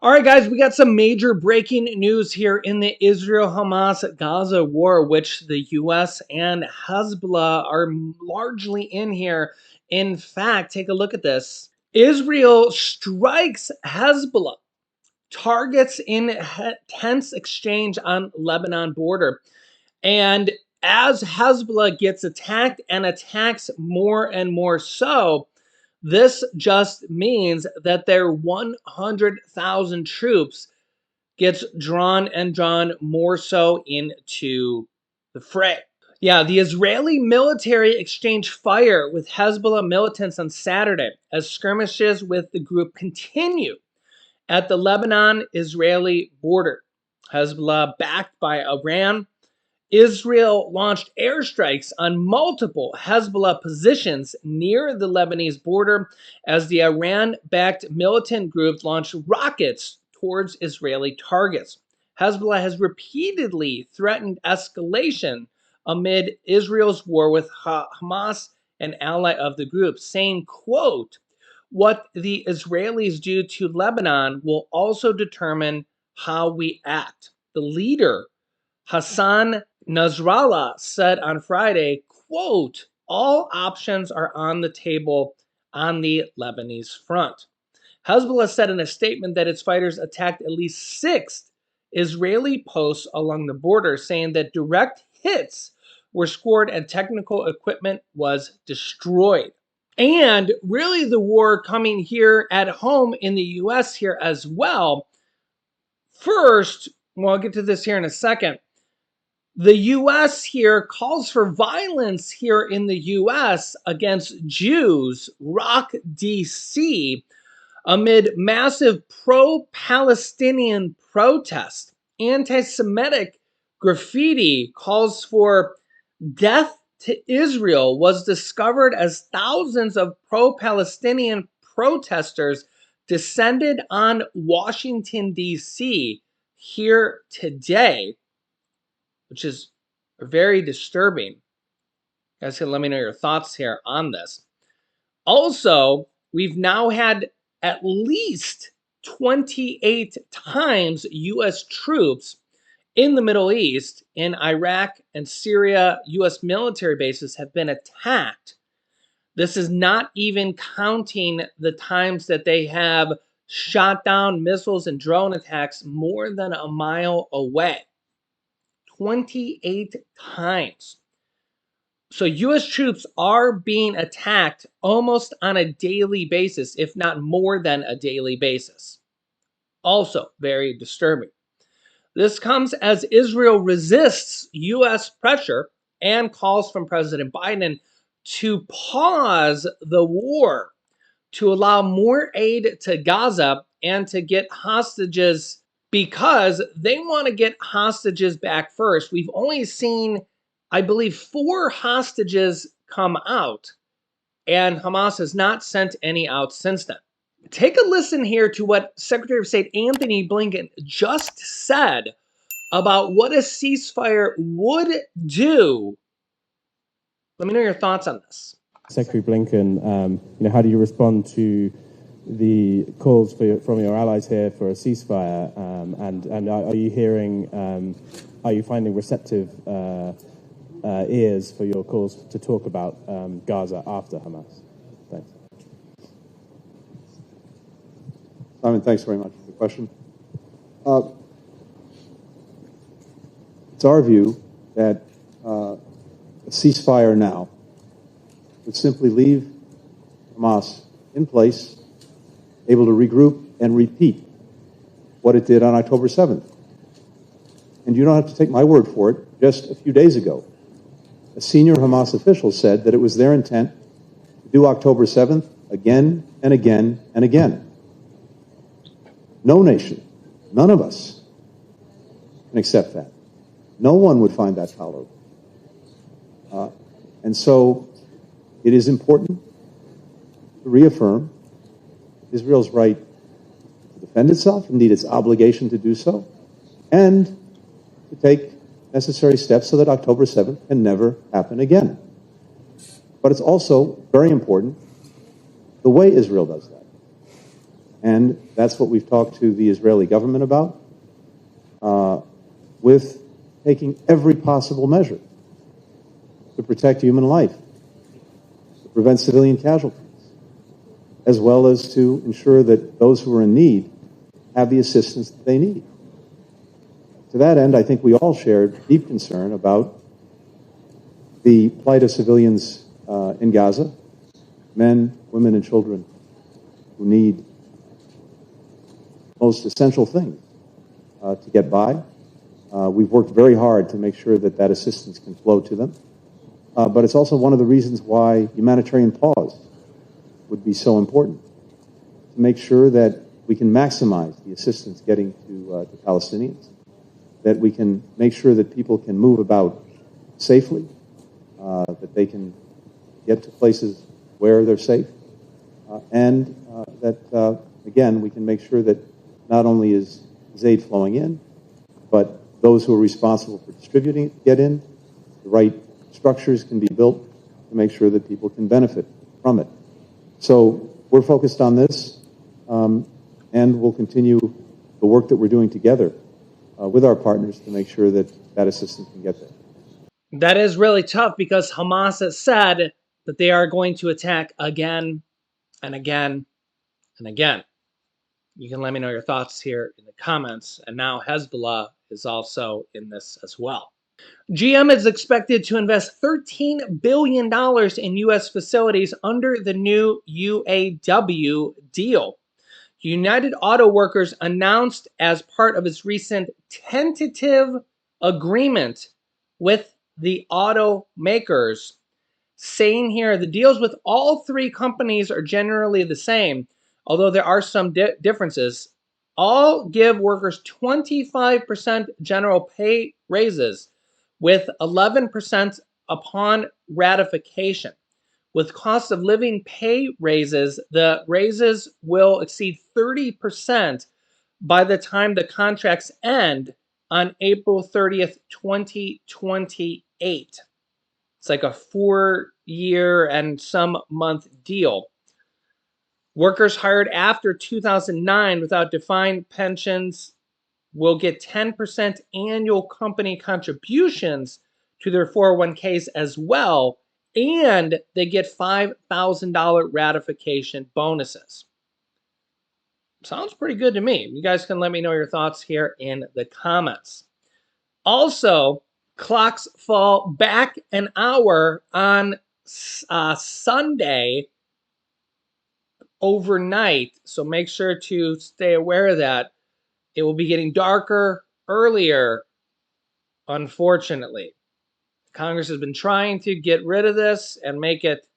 All right, guys, we got some major breaking news here in the Israel-Hamas-Gaza war, which the U.S. and Hezbollah are largely in here. In fact, take a look at this. Israel strikes Hezbollah, targets in tense exchange on Lebanon border. And as Hezbollah gets attacked and attacks more and more so, this just means that their 100,000 troops gets drawn more so into the fray. Yeah, the Israeli military exchanged fire with Hezbollah militants on Saturday as skirmishes with the group continue at the Lebanon-Israeli border. Hezbollah, backed by Iran, Israel launched airstrikes on multiple Hezbollah positions near the Lebanese border as the Iran-backed militant group launched rockets towards Israeli targets. Hezbollah has repeatedly threatened escalation amid Israel's war with Hamas, an ally of the group, saying, quote, "What the Israelis do to Lebanon will also determine how we act." The leader, Hassan Nasrallah, said on Friday, quote, "All options are on the table on the Lebanese front." Hezbollah said in a statement that its fighters attacked at least 6 Israeli posts along the border, saying that direct hits were scored and technical equipment was destroyed. And really the war coming here at home in the U.S. here as well. First, well, I'll get to this here in a second. The U.S. here calls for violence here in the U.S. against Jews, rock D.C., amid massive pro-Palestinian protest. Anti-Semitic graffiti calls for death to Israel was discovered as thousands of pro-Palestinian protesters descended on Washington, D.C. here today, which is very disturbing. You guys can let me know your thoughts here on this. Also, we've now had at least 28 times U.S. troops in the Middle East, in Iraq and Syria. U.S. military bases have been attacked. This is not even counting the times that they have shot down missiles and drone attacks more than a mile away. 28 times. So U.S. troops are being attacked almost on a daily basis, if not more than a daily basis. Also very disturbing. This comes as Israel resists U.S. pressure and calls from President Biden to pause the war, to allow more aid to Gaza and to get hostages, because they want to get hostages back first. We've only seen, I believe, 4 hostages come out, and Hamas has not sent any out since then. Take a listen here to what Secretary of State Antony Blinken just said about what a ceasefire would do. Let me know your thoughts on this. Secretary Blinken, how do you respond to the calls from your allies here for a ceasefire? And are you hearing, are you finding receptive ears for your calls to talk about Gaza after Hamas? Thanks. Simon, thanks very much for the question. It's our view that a ceasefire now would simply leave Hamas in place, able to regroup and repeat what it did on October 7th. And you don't have to take my word for it. Just a few days ago, a senior Hamas official said that it was their intent to do October 7th again and again and again. No nation, none of us, can accept that. No one would find that tolerable. And so it is important to reaffirm Israel's right to defend itself, indeed its obligation to do so, and to take necessary steps so that October 7th can never happen again. But it's also very important the way Israel does that. And that's what we've talked to the Israeli government about, with taking every possible measure to protect human life, to prevent civilian casualties, as well as to ensure that those who are in need have the assistance that they need. To that end, I think we all share deep concern about the plight of civilians in Gaza, men, women, and children who need most essential things to get by. We've worked very hard to make sure that that assistance can flow to them. But it's also one of the reasons why humanitarian pause would be so important, to make sure that we can maximize the assistance getting to Palestinians, that we can make sure that people can move about safely, that they can get to places where they're safe, and that, again, we can make sure that not only is aid flowing in, but those who are responsible for distributing it get in, the right structures can be built to make sure that people can benefit from it. So we're focused on this, and we'll continue the work that we're doing together with our partners to make sure that that assistance can get there. That is really tough because Hamas has said that they are going to attack again and again and again. You can let me know your thoughts here in the comments. And now Hezbollah is also in this as well. GM is expected to invest $13 billion in U.S. facilities under the new UAW deal. United Auto Workers announced as part of its recent tentative agreement with the automakers, saying here the deals with all three companies are generally the same, although there are some differences. All give workers 25% general pay raises, with 11% upon ratification. With cost of living pay raises, the raises will exceed 30% by the time the contracts end on April 30th, 2028. It's like a 4-year and some month deal. Workers hired after 2009 without defined pensions will get 10% annual company contributions to their 401ks as well, and they get $5,000 ratification bonuses. Sounds pretty good to me. You guys can let me know your thoughts here in the comments. Also, clocks fall back an hour on Sunday overnight, so make sure to stay aware of that. It will be getting darker earlier, unfortunately. Congress has been trying to get rid of this and make it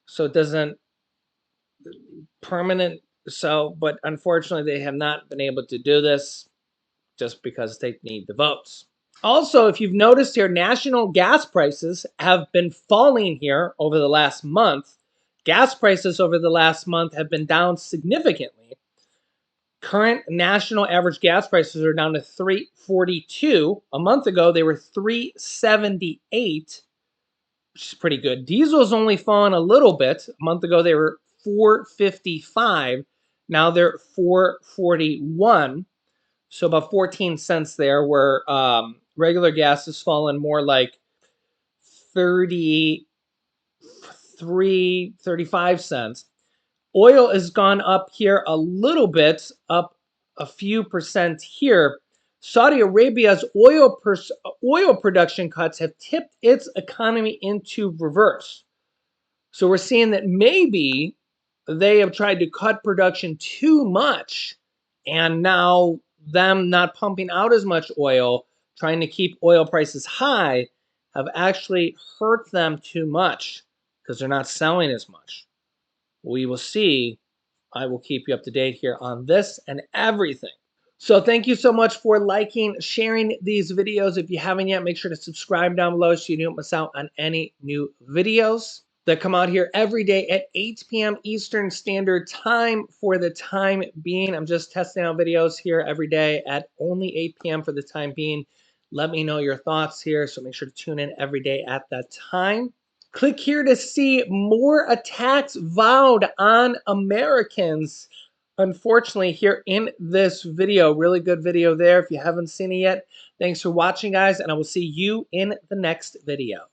so it doesn't permanent. But unfortunately, they have not been able to do this just because they need the votes. Also, if you've noticed here, national gas prices have been falling here over the last month. Gas prices over the last month have been down significantly. Current national average gas prices are down to $3.42. A month ago, they were $3.78, which is pretty good. Diesel's only fallen a little bit. A month ago, they were $4.55. Now they're $4.41. So about 14 cents there, where regular gas has fallen more like 35 cents. Oil has gone up here a little bit, up a few percent here. Saudi Arabia's oil production cuts have tipped its economy into reverse. So we're seeing that maybe they have tried to cut production too much, and now them not pumping out as much oil, trying to keep oil prices high, have actually hurt them too much because they're not selling as much. We will see. I will keep you up to date here on this and everything. So thank you so much for liking, sharing these videos. If you haven't yet, make sure to subscribe down below so you don't miss out on any new videos that come out here every day at 8 p.m. Eastern Standard Time for the time being. I'm just testing out videos here every day at only 8 p.m. for the time being. Let me know your thoughts here, so make sure to tune in every day at that time. Click here to see more attacks vowed on Americans. unfortunately, here in this video. Really good video there. If you haven't seen it yet, thanks for watching, guys, and I will see you in the next video.